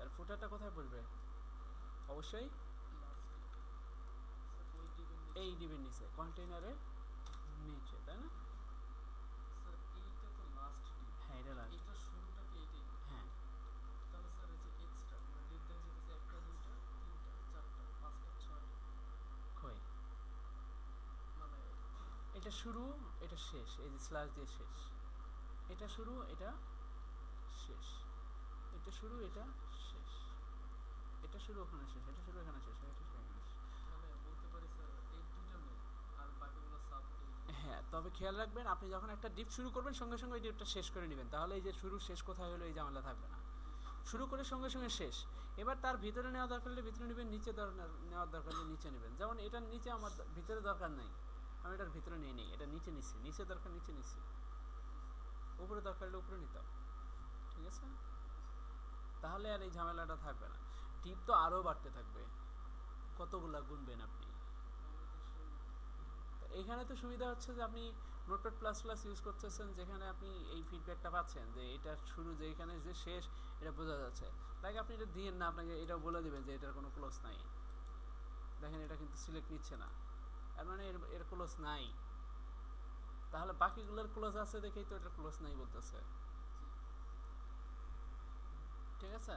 আর ফুটারটা কোথায় বলবে? অবশ্যই এই ডিবের নিচে, কন্টেইনারের নিচে, তাই না? হ্যাঁ এটা লাস্ট। হ্যাঁ, কই এটা শুরু, এটা শেষ, এই যে স্ল্যাশ দিয়ে শেষ, এটা শুরু, এটা শেষ। এটা শুরু, এটা শেষ, এটা শুরু ওখানে শেষ, এটা শুরু এখানে শেষ, এটা শুরু এখানে শেষ। মানে বলতে পারি স্যার এই দুইটা মেন আর বাকিগুলো সাব। হ্যাঁ, তবে খেয়াল রাখবেন আপনি যখন একটা ডিপ শুরু করবেন সঙ্গে সঙ্গে ওই ডিপটা শেষ করে নেবেন, তাহলে এই যে শুরু শেষ কোথায় হলো এই ঝামেলা থাকবে না। শুরু করে সঙ্গে সঙ্গে শেষ। এবার তার ভিতরে নেওয়া দরকার হলে ভিতরে নেবেন, নিচে নেওয়ার দরকার হলে নিচে নেবেন। যেমন এটার নিচে আমার ভিতরে দরকার নাই, আমি এটার ভিতরে নিয়ে নিই, এটা নিচে নিচ্ছি, নিচে দরকার নিচে নিচ্ছি, উপরে দরকার হলে উপরে নিতাম। ঠিক আছে, তাহলে আর এই ঝামেলাটা থাকবে না। টিপ তো আরও বাড়তে থাকবে, কতগুলা গুনবেন আপনি। এখানে তো সুবিধা হচ্ছে যে আপনি নোটপ্যাড প্লাস প্লাস ইউজ করতেছেন, যেখানে আপনি এই ফিডব্যাকটা পাচ্ছেন যে এটা শুরু যে এখানে যে শেষ এটা বোঝা যাচ্ছে। লাইক আপনি এটা দিয়েন না, আপনাকে এটাও বলে দেবেন যে এটার কোনো ক্লোজ নাই। দেখেন এটা কিন্তু সিলেক্ট নিচ্ছে না, এর মানে এর ক্লোজ নাই। তাহলে বাকিগুলোর ক্লোজ আছে দেখেই তো এটার ক্লোজ নাই বলতেছে। ঠিক আছে,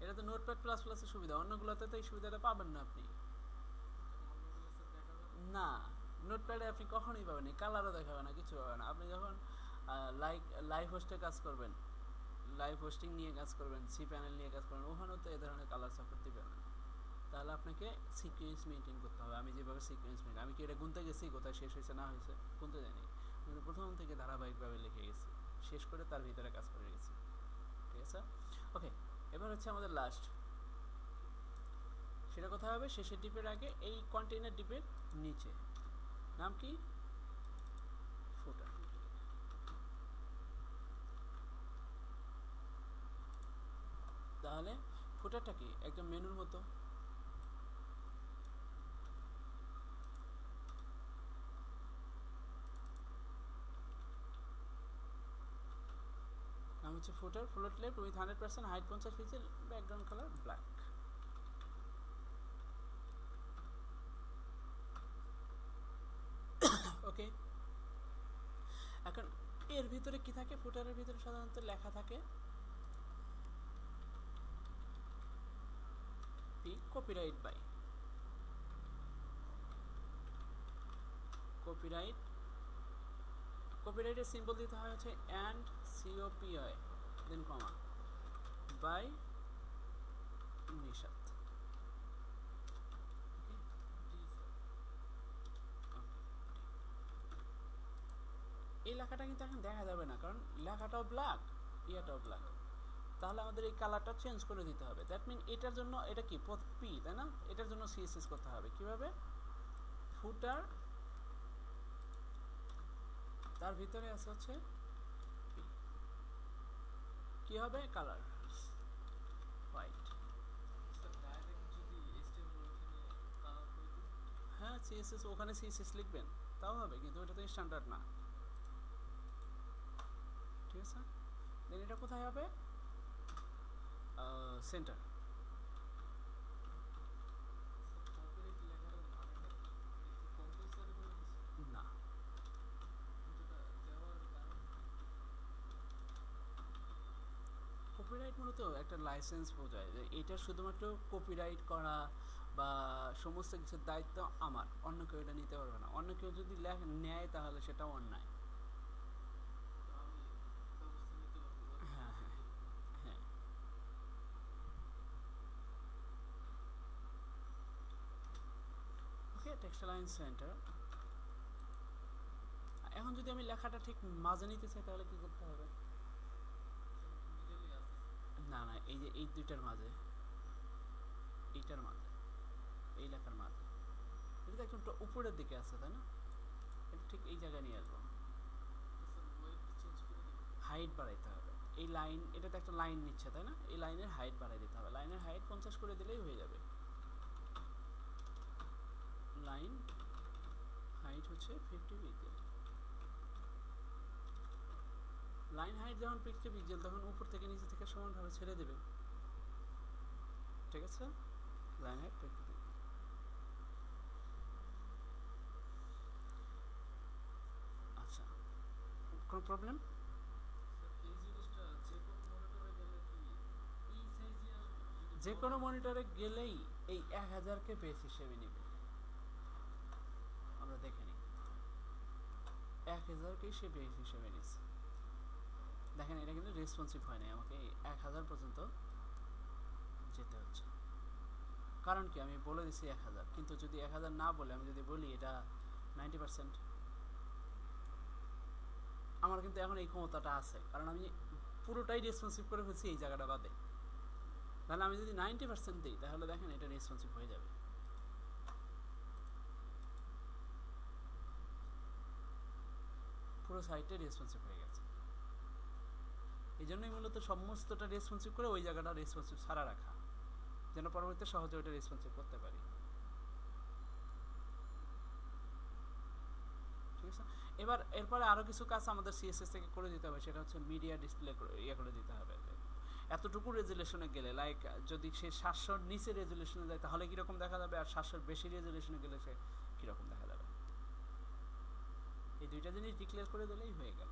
এটা তো নোটপ্যাড প্লাস প্লাসের সুবিধা, অন্যগুলোতে তো এই সুবিধাটা পাবেন না আপনি। না, নোটপ্যাডে আপনি কখনোই পাবেন না, কালারও দেখাবে না, কিছু পাবে না। আপনি যখন লাইভ হোস্টে কাজ করবেন, লাইভ হোস্টিং নিয়ে কাজ করবেন, সি প্যানেল নিয়ে কাজ করবেন, ওখানেও তো এ ধরনের কালার সাপোর্ট দিবে না। তাহলে আপনাকে সিকোয়েন্স মেনটেন করতে হবে। আমি যেভাবে সিকোয়েন্স মেনটেন, আমি কি এটা গুনতে গেছি কোথায় শেষ হয়েছে না হয়েছে, গুনতে যাইনি, কিন্তু প্রথম থেকে ধারাবাহিকভাবে লিখে গেছি, শেষ করে তার ভিতরে কাজ করে গেছি। ঠিক আছে, ওকে। এবার হচ্ছে আমাদের লাস্ট, সেটা কোথায় হবে? শেষের ডিপের আগে, এই কন্টেইনার ডিপের নিচে। নাম কি? ফুটার। তাহলে ফুটারটা কি? একদম মেনুর মতো। নাম হচ্ছে footer, float left width 100%, height 50 pixel, background colour black. Okay, এখন এর ভিতরে কি থাকে? ফুটারের ভিতরে সাধারণত লেখা থাকে পি কপিরাইট বাই, কপিরাইট, কপিরাইটের সিম্বল দিতে হয় হচ্ছে and COPI then comma by Nishat. এই লেখাটা কিন্তু এখন দেখা যাবে না, কারণ লেখাটাও ব্ল্যাক, ইয়াটাও ব্ল্যাক। তাহলে আমাদের এই কালারটা চেঞ্জ করে দিতে হবে। দ্যাট মিন এটার জন্য, এটা কি পি তাই না, এটার জন্য সিএসএস করতে হবে। কিভাবে? ফুটার, তার ভিতরে আছে হচ্ছে পি, কি হবে? Colour white. হ্যাঁ, সিএসএস, ওখানে সিএসএস লিখবেন তাও হবে, কিন্তু ওটা তো স্ট্যান্ডার্ড না। ঠিক আছে, দেন এটা কোথায় হবে? সেন্টার। না, কপিরাইট মূলত একটা লাইসেন্স বোঝায়, যে এটা শুধুমাত্র কপিরাইট করা বা সমস্ত কিছুর দায়িত্ব আমার, অন্য কেউ এটা নিতে পারবে না। অন্য কেউ যদি নেয় তাহলে সেটাও অন্যায়। হ্যাঁ হ্যাঁ হ্যাঁ, ওকে। Textile centre. এখন যদি আমি লেখাটা ঠিক মাঝে নিতে চাই তাহলে কি করতে হবে? না না, এই যে এই দুইটার মাঝে, এইটার মাঝে, এই লেখার মাঝে, এটা তো একদম উপরের দিকে আছে তাই না? এটা ঠিক এই জায়গায় নিয়ে আসবো, হাইট বাড়াইতে হবে। এই লাইন, এটা তো একটা লাইন নিচ্ছে তাই না, এই লাইনের হাইট বাড়াই দিতে হবে। লাইনের হাইট 50 করে দিলেই হয়ে যাবে। লাইন হাইট হচ্ছে 50 পিক্সেল। লাইন হাইট যখন 50 পিক্সেল, তখন উপর থেকে নিচে থেকে সমানভাবে ছেড়ে দেবে। ঠিক আছে, লাইন হাইট 50 পিক্সেল। আচ্ছা, কোনো প্রবলেম? যে কোনো মনিটরে গেলেই এই 1000কে বেস হিসেবে নিবে। আমরা দেখে নিই, 1000কেই সে বেস হিসেবে নিচ্ছে। দেখেন এটা কিন্তু রেসপন্সিভ হয় নাই, আমাকে 1000 পর্যন্ত যেতে হচ্ছে। কারণ কি আমি বলে দিছি 1000, কিন্তু যদি 1000 না বলে আমি যদি বলি এটা 90%, আমার কিন্তু এখন এই ক্ষমতাটা আছে, কারণ আমি পুরোটাই রেসপন্সিভ করে ফেলছি এই জায়গাটা বাদে। তাহলে আমি যদি 90% দিই তাহলে দেখেন এটা রেসপন্সিভ হয়ে যাবে। পুরো সাইটে রেসপন্সিভ হয়ে গেছে। এই জন্যই মূলত সমস্তটা রেসপন্সিভ করে ওই জায়গাটা রেসপন্সিভ ছাড়া রাখা, যেন পরবর্তীতে সহজে ওইটা রেসপন্সিভ করতে পারি। ঠিক আছে, এবার এরপরে আরও কিছু কাজ আমাদের সিএসএস থেকে করে দিতে হবে, সেটা হচ্ছে মিডিয়া ডিসপ্লে করে দিতে হবে। এতটুকু রেজুলেশনে গেলে, লাইক যদি সে 700-র নিচে রেজুলেশনে যায় তাহলে কীরকম দেখা যাবে, আর 700-র বেশি রেজুলেশনে গেলে সে কীরকম দেখা যাবে। এই দুইটা জিনিস ডিক্লেয়ার করে দিলেই হয়ে গেল,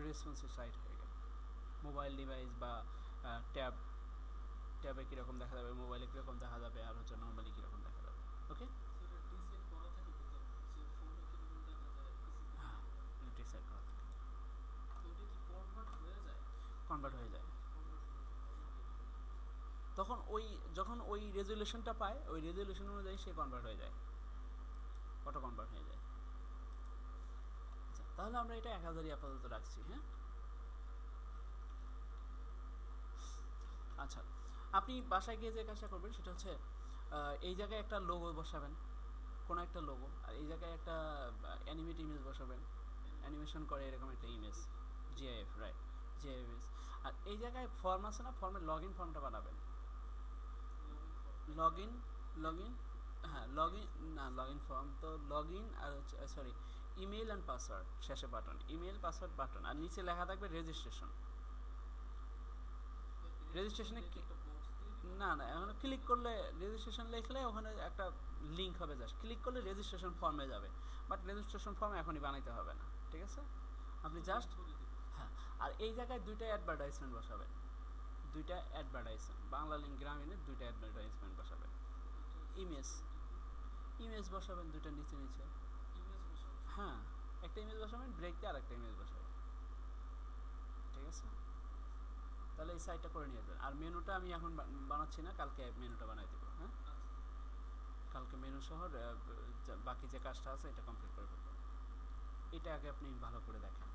রেসপন্সিভ সাইট হয়ে গেল। মোবাইল ডিভাইস বা ট্যাবে কীরকম দেখা যাবে, মোবাইলে কীরকম দেখা যাবে, আর হচ্ছে নর্মালি কীরকম দেখা যাবে। ওকে, সেটা ডিসেট করা থাকে ভিতরে, যে ফোনে কিরকম দেখা যায়, পিসিতে হ্যাঁ ডিসাইড করা থাকে, তো ওটা কি কনভার্ট হয়ে যায়? কনভার্ট হয়ে যায়। কনভার্ট হয়ে যায়। তখন যখন ওই রেজুলেশনটা পায়, ওই রেজুলেশন অনুযায়ী সে কনভার্ট হয়ে যায়, অটো কনভার্ট হয়ে যায়। আচ্ছা, তাহলে আমরা এটা 1000ই আপাতত রাখছি। হ্যাঁ, আচ্ছা, আপনি বাসায় গিয়ে যে কাজটা করবেন সেটা হচ্ছে এই জায়গায় একটা লোগো বসাবেন, কোনো একটা লোগো, আর এই জায়গায় একটা অ্যানিমেট ইমেজ বসাবেন, অ্যানিমেশন করে এরকম একটা ইমেজ, জিআইএফ, রাইট, জিআইএফ। আর এই জায়গায় ফর্ম আছে না, ফর্মের লগ ইন ফর্মটা বানাবেন। লগ ইন, হ্যাঁ লগ ইন, না লগ ইন ফর্ম তো লগ ইন, আর সরি ইমেল অ্যান্ড পাসওয়ার্ড, শেষে বাটন, ইমেল পাসওয়ার্ড বাটন, আর নিচে লেখা থাকবে রেজিস্ট্রেশন। রেজিস্ট্রেশনে না না, এখন ক্লিক করলে রেজিস্ট্রেশন লিখলে ওখানে একটা লিঙ্ক হবে, জাস্ট ক্লিক করলে রেজিস্ট্রেশন ফর্মে যাবে, বাট রেজিস্ট্রেশন ফর্ম এখনই বানাইতে হবে না। ঠিক আছে, আপনি জাস্ট, হ্যাঁ, আর এই জায়গায় দুইটা অ্যাডভার্টাইজমেন্ট বসাবেন, দুইটা অ্যাডভার্টাইজমেন্ট, বাংলা লিঙ্ক গ্রামীণের দুইটা অ্যাডভার্টাইজমেন্ট বসাবেন। ইমেজ বসাবেন দুইটা নিচে নিচে, হ্যাঁ, একটা ইমেজ বসাবেন, ব্রেক দিয়ে আর একটা ইমেজ বসাবেন। ঠিক আছে, তাহলে এই সাইটটা করে নিয়ে আসবেন। আর মেনুটা আমি এখন বানাচ্ছি না, কালকে মেনুটা বানাই দেবো। হ্যাঁ, কালকে মেনু সহ বাকি যে কাজটা আছে এটা কমপ্লিট করে ফেলবো। এটা আগে আপনি ভালো করে দেখেন।